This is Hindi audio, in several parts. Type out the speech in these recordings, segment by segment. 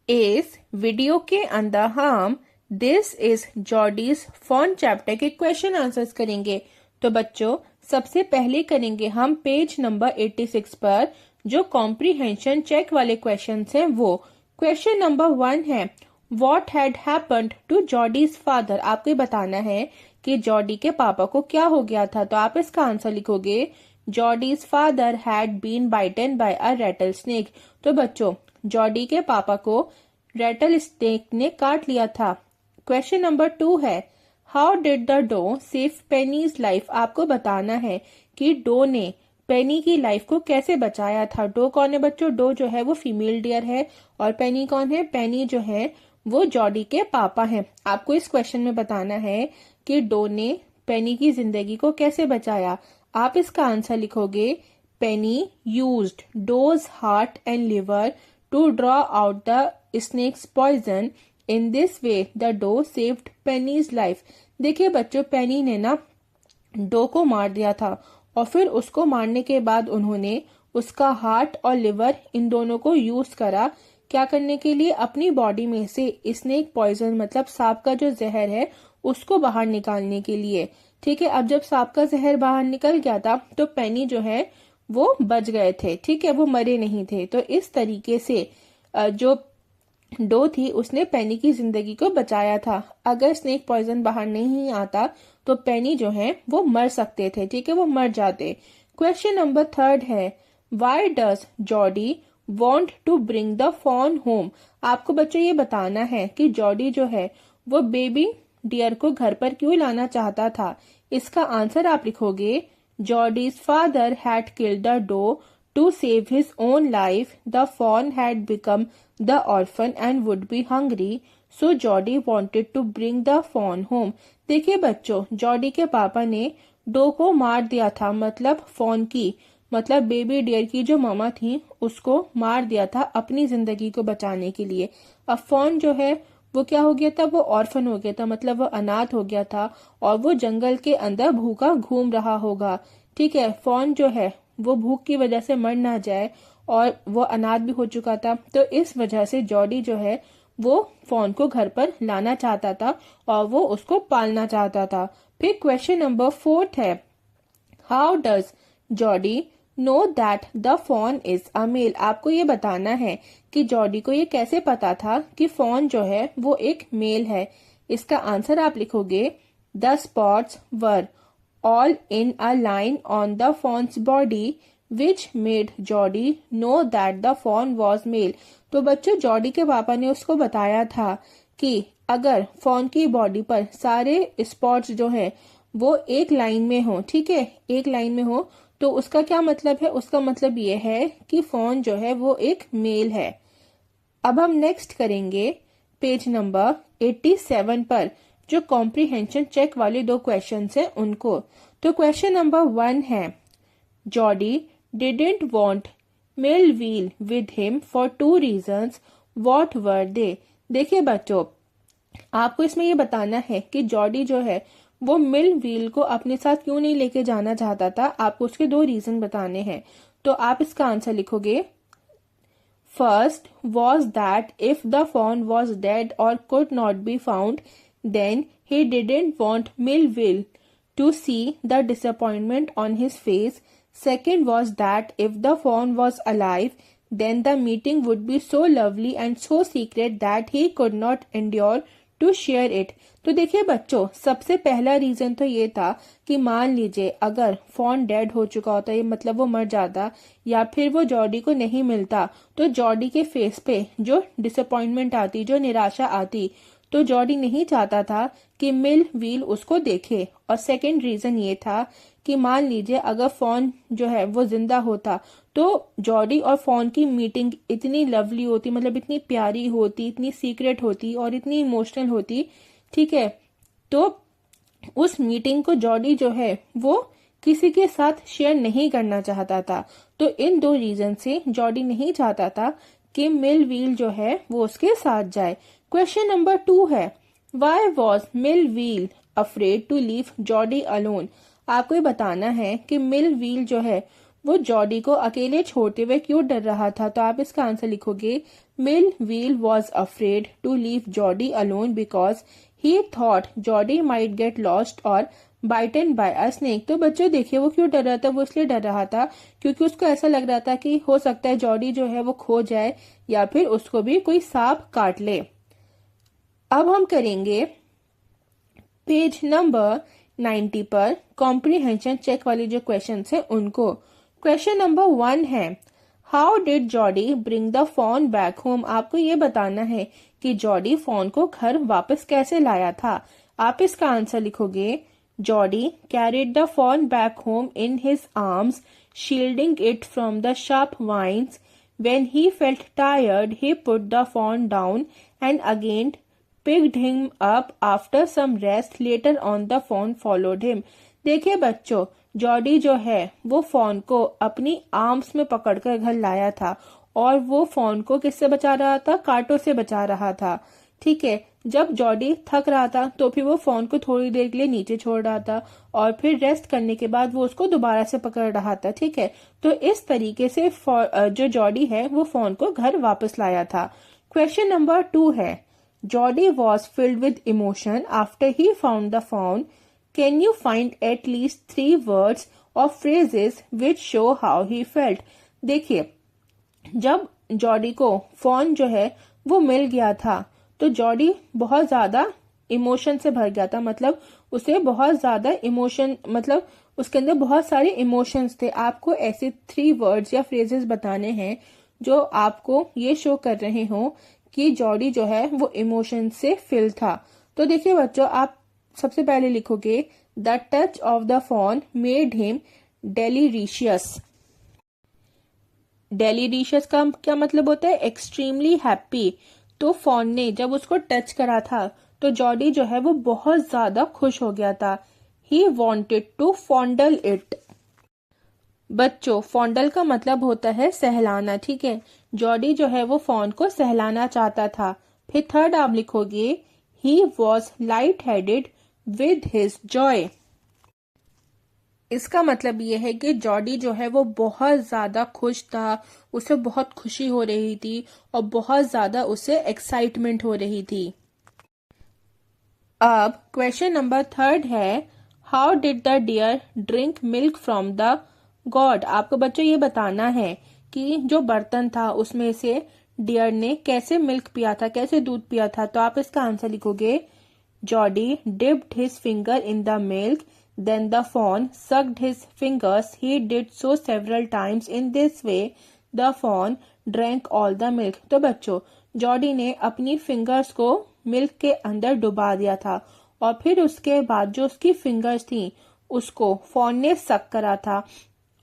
इस वीडियो के अंदर हम this is Jody's fawn chapter के क्वेश्चन आंसर्स करेंगे। तो बच्चों सबसे पहले करेंगे हम पेज नंबर 86 पर जो कॉम्प्रीहेंशन चेक वाले क्वेश्चंस हैं वो। क्वेश्चन नंबर 1 है what had happened to Jody's father. आपको बताना है कि जॉडी के पापा को क्या हो गया था। तो आप इसका आंसर लिखोगे Jody's father had been bitten by a rattlesnake. तो बच्चों जॉडी के पापा को रेटल स्नेक ने काट लिया था। क्वेश्चन नंबर 2 है how did the doe save Penny's life. आपको बताना है कि डो ने पेनी की लाइफ को कैसे बचाया था। डो कौन है बच्चों? डो जो है वो फीमेल डियर है और पेनी कौन है? पेनी जो है वो जॉडी के पापा हैं। आपको इस क्वेश्चन में बताना है कि डो ने पेनी की जिंदगी को कैसे बचाया। आप इसका आंसर लिखोगे Penny used doe's heart and liver to draw out the snake's poison. In this way, the doe saved Penny's life. देखिए बच्चों पेनी ने ना डो को मार दिया था और फिर उसको मारने के बाद उन्होंने उसका हार्ट और लिवर इन दोनों को यूज करा क्या करने के लिए? अपनी बॉडी में से स्नेक पॉइजन मतलब सांप का जो जहर है उसको बाहर निकालने के लिए। ठीक है, अब जब सांप का जहर बाहर निकल गया था तो पेनी जो है वो बच गए थे। ठीक है, वो मरे नहीं थे। तो इस तरीके से जो डो थी उसने पेनी की जिंदगी को बचाया था। अगर स्नेक पॉइजन बाहर नहीं आता तो पेनी जो है वो मर सकते थे। ठीक है, वो मर जाते। क्वेश्चन नंबर 3 है why does Jody want to bring the fawn home. आपको बच्चों ये बताना है कि जॉडी जो है वो बेबी डियर को घर पर क्यों लाना चाहता था। इसका आंसर आप लिखोगे Jodie's father had killed the doe to save his own life. The fawn had become the orphan and would be hungry, so Jodie wanted to bring the fawn home. देखिए बच्चों जॉडी के पापा ने डो को मार दिया था मतलब फॉन की मतलब बेबी डियर की जो मामा थी उसको मार दिया था अपनी जिंदगी को बचाने के लिए। अब फॉन जो है वो क्या हो गया था? वो ऑर्फन हो गया था मतलब वो अनाथ हो गया था और वो जंगल के अंदर भूखा घूम रहा होगा। ठीक है, फॉन जो है वो भूख की वजह से मर ना जाए और वो अनाथ भी हो चुका था। तो इस वजह से जॉडी जो है वो फॉन को घर पर लाना चाहता था और वो उसको पालना चाहता था। फिर क्वेश्चन नंबर 4 है how does Jody know that the fawn is a male. आपको ये बताना है कि जॉडी को ये कैसे पता था कि फॉन जो है वो एक मेल है। इसका आंसर आप लिखोगे the spots were all in a line on the fawn's body which made Jody know that the fawn was male. तो बच्चों जॉडी के पापा ने उसको बताया था कि अगर फॉन की बॉडी पर सारे स्पॉट्स जो है वो एक लाइन में हो। ठीक है, एक लाइन में हो तो उसका क्या मतलब है? उसका मतलब ये है कि फॉन जो है वो एक मेल है। अब हम नेक्स्ट करेंगे पेज नंबर 87 पर जो कॉम्प्रीहेंशन चेक वाले 2 क्वेश्चंस हैं उनको। तो क्वेश्चन नंबर 1 है Jody didn't want mill wheel with him for 2 reasons what were they. देखिए बच्चों आपको इसमें ये बताना है कि जॉडी जो है वो मिल व्हील को अपने साथ क्यों नहीं लेके जाना चाहता था। आपको उसके 2 रीजन बताने हैं। तो आप इसका आंसर लिखोगे first was that if the fawn was dead और could not be found then he didn't want mill wheel to see the disappointment on his face. Second was that if the fawn was alive, then the meeting would be so lovely and so secret that he could not endure to share it. तो देखिए बच्चों सबसे पहला रीजन तो ये था कि मान लीजिए अगर फॉन डेड हो चुका होता ये मतलब वो मर जाता या फिर वो जॉडी को नहीं मिलता तो जॉडी के फेस पे जो डिसअपॉइंटमेंट आती जो निराशा आती तो जॉडी नहीं चाहता था कि मिल व्हील उसको देखे। और सेकंड रीजन ये था कि मान लीजिए अगर फॉन जो है वो जिंदा होता तो जॉडी और फॉन की मीटिंग इतनी लवली होती मतलब इतनी प्यारी होती इतनी सीक्रेट होती और इतनी इमोशनल होती। ठीक है, तो उस मीटिंग को जॉडी जो है वो किसी के साथ शेयर नहीं करना चाहता था। तो इन 2 रीजन से जॉडी नहीं चाहता था कि मिल व्हील जो है वो उसके साथ जाए। क्वेश्चन नंबर 2 है why was Mill Wheel afraid to leave Jody alone. आपको ये बताना है कि मिल व्हील जो है वो जॉडी को अकेले छोड़ते हुए क्यों डर रहा था। तो आप इसका आंसर लिखोगे Millville was afraid to leave Jody alone because he thought Jody might get lost or bitten by a snake। तो बच्चों देखिए वो क्यों डर रहा था, वो इसलिए डर रहा था क्योंकि उसको ऐसा लग रहा था कि हो सकता है जॉडी जो है वो खो जाए या फिर उसको भी कोई सांप काट ले। अब हम करेंगे पेज नंबर 90 पर कॉम्प्रीहेंशन चेक वाली जो क्वेश्चन है उनको। क्वेश्चन नंबर 1 है, how did Jordi bring the fawn back home. आपको ये बताना है कि जॉडी फोन को घर वापस कैसे लाया था। आप इसका आंसर लिखोगे, Jody carried the fawn back home in his arms shielding it from the sharp vines. When he felt tired he put the fawn down and again picked him up after some rest. Later on the phone followed him। देखिए बच्चों, जॉडी जो है वो फोन को अपनी आर्म्स में पकड़कर घर लाया था और वो फोन को किससे बचा रहा था, कांटों से बचा रहा था। ठीक है, जब जॉडी थक रहा था तो फिर वो फोन को थोड़ी देर के लिए नीचे छोड़ रहा था और फिर रेस्ट करने के बाद वो उसको दोबारा से पकड़ रहा था। ठीक है, तो इस तरीके से जो जॉडी है वो फोन को घर वापस लाया था। क्वेश्चन नंबर 2 है, Jody was filled with emotion after he found the phone. Can you find at least 3 words or phrases which show how he felt? देखिए, जब जॉडी को फोन जो है वो मिल गया था तो जॉडी बहुत ज्यादा इमोशन से भर गया था। मतलब उसे बहुत ज्यादा इमोशन, मतलब उसके अंदर बहुत सारे इमोशंस थे। आपको ऐसे 3 वर्ड्स या फ्रेजेस बताने हैं जो आपको ये शो कर रहे हो कि जॉडी जो है वो इमोशन से फिल था। तो देखिए बच्चों, आप सबसे पहले लिखोगे, the touch of the fawn made him delirious. Delirious का क्या मतलब होता है, एक्सट्रीमली हैप्पी। तो फोन ने जब उसको टच करा था तो जॉडी जो है वो बहुत ज्यादा खुश हो गया था। He wanted to fondle it. बच्चों, फॉन्डल का मतलब होता है सहलाना। ठीक है, जॉडी जो है वो फोन को सहलाना चाहता था। फिर थर्ड आप लिखोगे, he was light headed with his Joy. इसका मतलब ये है कि जॉडी जो है वो बहुत ज्यादा खुश था, उसे बहुत खुशी हो रही थी और बहुत ज्यादा उसे एक्साइटमेंट हो रही थी। अब क्वेश्चन नंबर 3 है, how did the deer drink milk from the gourd. आपको बच्चों ये बताना है कि जो बर्तन था उसमें से डियर ने कैसे मिल्क पिया था, कैसे दूध पिया था। तो आप इसका आंसर लिखोगे, Jody dipped his finger in the milk then the fawn sucked his fingers. He did so several times. In this way the fawn drank all the milk. तो बच्चों, जॉडी ने अपनी फिंगर्स को मिल्क के अंदर डुबा दिया था और फिर उसके बाद जो उसकी फिंगर्स थी उसको फॉन ने सक करा था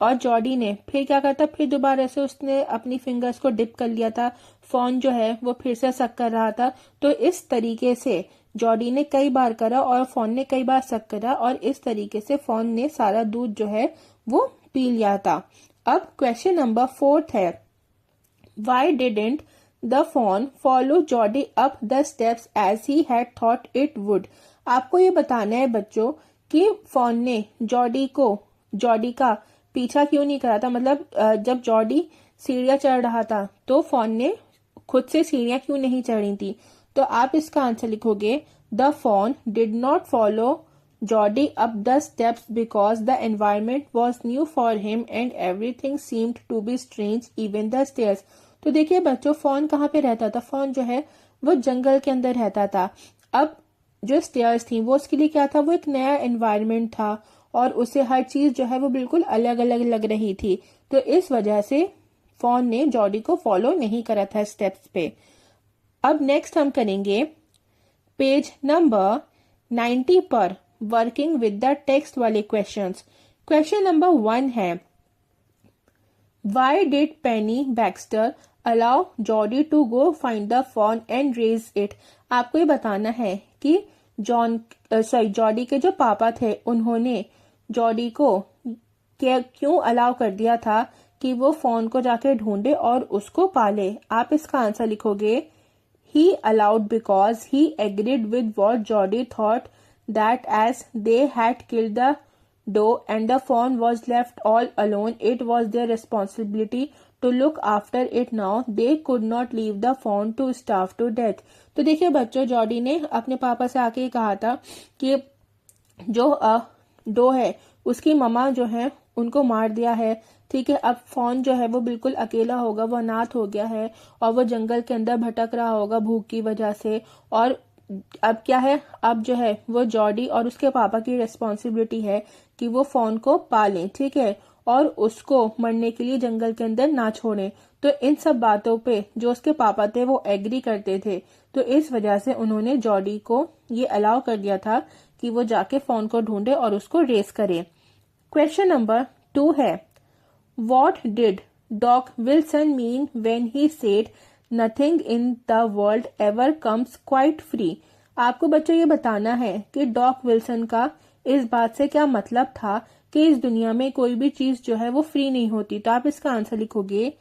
और जॉडी ने फिर क्या करता, फिर दोबारा से उसने अपनी फिंगर्स को डिप कर लिया था। फोन जो है वो फिर से सक कर रहा था। तो इस तरीके से जॉडी ने कई बार करा और फोन ने कई बार सक करा और इस तरीके से फोन ने सारा दूध जो है वो पी लिया था। अब क्वेश्चन नंबर 4 है, why didn't the fawn follow Jody up the steps as he had thought it would. आपको ये बताना है बच्चों कि फोन ने जॉडी का पीछा क्यों नहीं करा था। मतलब जब जॉडी सीढ़ियां चढ़ रहा था तो फोन ने खुद से सीढ़ियां क्यों नहीं चढ़ी थी। तो आप इसका आंसर लिखोगे, the fawn did not follow Jody up the steps because the environment was new for him and everything seemed to be strange even the stairs. तो देखिए बच्चों, फोन कहाँ पे रहता था, फोन जो है वो जंगल के अंदर रहता था। अब जो स्टेयर्स थी वो उसके लिए क्या था, वो एक नया एनवायरमेंट था और उसे हर चीज जो है वो बिल्कुल अलग अलग लग रही थी। तो इस वजह से फोन ने जॉडी को फॉलो नहीं करा था स्टेप्स पे। अब नेक्स्ट हम करेंगे पेज नंबर 90 पर वर्किंग विद द टेक्स्ट वाले क्वेश्चंस। क्वेश्चन नंबर 1 है, why did Penny Baxter allow Jody to go find the fawn and raise it. आपको ये बताना है कि जॉडी के जो पापा थे उन्होंने जॉडी को क्यों अलाउ कर दिया था कि वो फोन को जाके ढूंढे और उसको पाले। आप इसका आंसर लिखोगे, he allowed because he agreed with what Jody thought that as they had killed the doe and the fawn was left all alone it was their responsibility to look after it now. They could not leave the fawn to starve to death. तो देखिए बच्चों, जॉडी ने अपने पापा से आके कहा था कि जो डो है उसकी ममा जो है उनको मार दिया है, ठीक है। अब फॉन जो है वो बिल्कुल अकेला होगा, वो अनाथ हो गया है और वो जंगल के अंदर भटक रहा होगा भूख की वजह से। और अब क्या है, अब जो है वो जॉडी और उसके पापा की रिस्पॉन्सिबिलिटी है कि वो फॉन को पालें, ठीक है, और उसको मरने के लिए जंगल के अंदर ना छोड़ें। तो इन सब बातों पे जो उसके पापा थे वो एग्री करते थे, तो इस वजह से उन्होंने जॉडी को ये अलाउ कर दिया था कि वो जाके फॉन को ढूंढे और उसको रेस करे। क्वेश्चन नंबर 2 है, What did Doc Wilson mean when he said nothing in the world ever comes quite free? आपको बच्चों ये बताना है कि डॉक विल्सन का इस बात से क्या मतलब था कि इस दुनिया में कोई भी चीज जो है वो फ्री नहीं होती। तो आप इसका आंसर लिखोगे,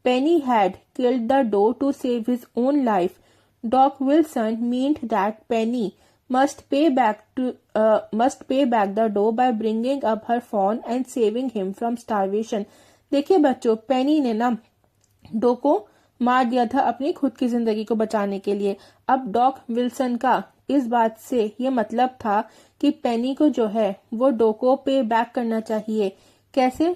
Penny had killed the doe to save his own life. Doc Wilson meant that Penny must pay back the doe by bringing up her fawn and saving him from starvation. देखिए बच्चों, पेनी ने ना डो को मार दिया था अपनी खुद की जिंदगी को बचाने के लिए। अब डॉक विल्सन का इस बात से ये मतलब था कि पेनी को जो है वो डो को पे बैक करना चाहिए। कैसे?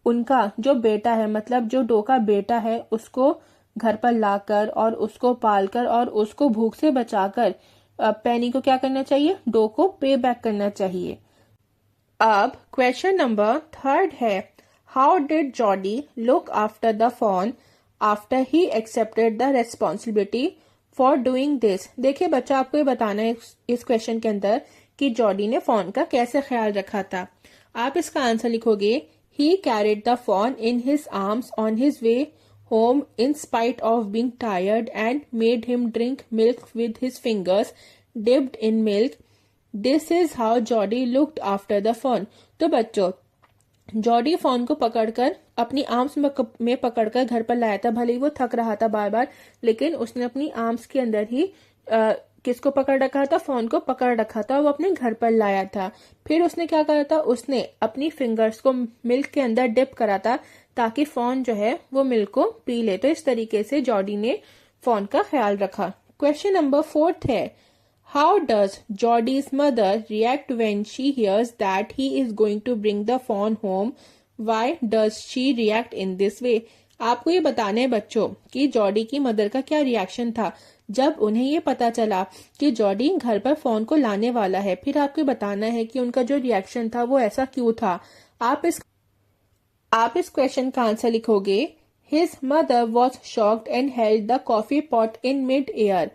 उनका जो बेटा है, मतलब जो डो का बेटा है, उसको घर पर लाकर और उसको पालकर और उसको भूख से बचाकर पेनी को क्या करना चाहिए, डो को पे बैक करना चाहिए। अब क्वेश्चन नंबर 3 है, how did Jody look after the fawn after he accepted the responsibility for doing this. देखिए बच्चा, आपको ये बताना है इस क्वेश्चन के अंदर कि जॉडी ने फॉन का कैसे ख्याल रखा था। आप इसका आंसर लिखोगे, he carried the fawn in his arms on his way home in spite of being tired and made him drink milk with his fingers dipped in milk. This is how Jody looked after the fawn. तो बच्चों, जॉडी फॉन को पकड़कर अपनी आर्म्स में पकड़कर घर पर लाया था। भले ही वो थक रहा था बार बार, लेकिन उसने अपनी आर्म्स के अंदर ही किसको पकड़ रखा था, फॉन को पकड़ रखा था, वो अपने घर पर लाया था। फिर उसने क्या करा था, उसने अपनी फिंगर्स को मिल्क के अंदर डिप करा था ताकि फॉन जो है वो मिल्क को पी ले। तो इस तरीके से जॉडी ने फॉन का ख्याल रखा। क्वेश्चन नंबर 4 है, how does Jody's mother react when she hears that he is going to bring the fawn home? Why does she react in this way? आपको ये बताना है बच्चों कि जॉडी की मदर का क्या रिएक्शन था जब उन्हें ये पता चला कि जॉडी घर पर फोन को लाने वाला है। फिर आपको बताना है कि उनका जो रिएक्शन था वो ऐसा क्यों था। आप इस क्वेश्चन का आंसर लिखोगे, his mother was shocked and held the coffee pot in mid air.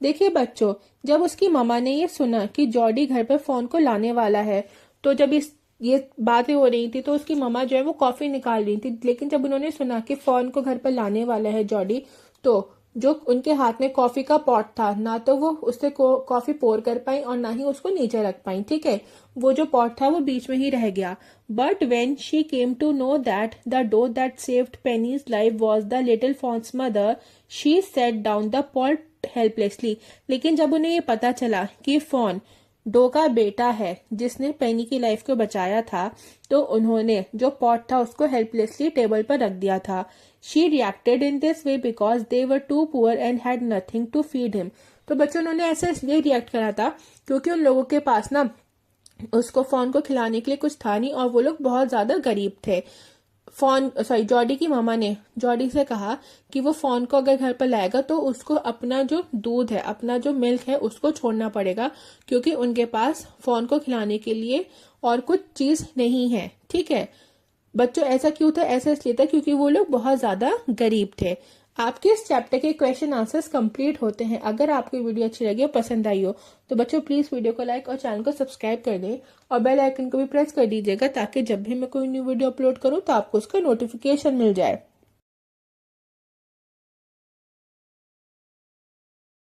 देखिए बच्चों, जब उसकी ममा ने ये सुना कि जॉडी घर पर फोन को लाने वाला है, तो जब ये बातें हो रही थी तो उसकी ममा जो है वो कॉफी निकाल रही थी। लेकिन जब उन्होंने सुना कि फोन को घर पर लाने वाला है जॉडी, तो जो उनके हाथ में कॉफी का पॉट था, ना तो वो उससे कॉफी पोर कर पाई और ना ही उसको नीचे रख पाई, ठीक है। वो जो पॉट था वो बीच में ही रह गया। But when she came to know that the doe that saved Penny's life was the little fawn's mother, she set down the pot helplessly. लेकिन जब उन्हें ये पता चला कि फॉन डो का बेटा है जिसने पेनी की लाइफ को बचाया था, तो उन्होंने जो पॉट था उसको हेल्पलेसली टेबल पर रख दिया था। She reacted in this way because they were too poor and had nothing to feed him. तो बच्चों, उन्होंने ऐसा इसलिए रिएक्ट करा था क्योंकि उन लोगों के पास ना उसको फॉन को खिलाने के लिए कुछ था नहीं और वो लोग बहुत ज्यादा गरीब थे। जॉडी की मामा ने जॉडी से कहा कि वो फॉन को अगर घर पर लाएगा तो उसको अपना जो दूध है, अपना जो मिल्क है, उसको छोड़ना पड़ेगा क्योंकि उनके पास फॉन को खिलाने के लिए और कुछ चीज नहीं है, ठीक है। बच्चों, ऐसा क्यों था? ऐसा इसलिए था क्योंकि वो लोग बहुत ज्यादा गरीब थे। आपके इस चैप्टर के क्वेश्चन आंसर्स कंप्लीट होते हैं। अगर आपको वीडियो अच्छी लगी और पसंद आई हो तो बच्चों प्लीज वीडियो को लाइक और चैनल को सब्सक्राइब कर दें और बेल आइकन को भी प्रेस कर दीजिएगा ताकि जब भी मैं कोई न्यू वीडियो अपलोड करूं तो आपको उसका नोटिफिकेशन मिल जाए।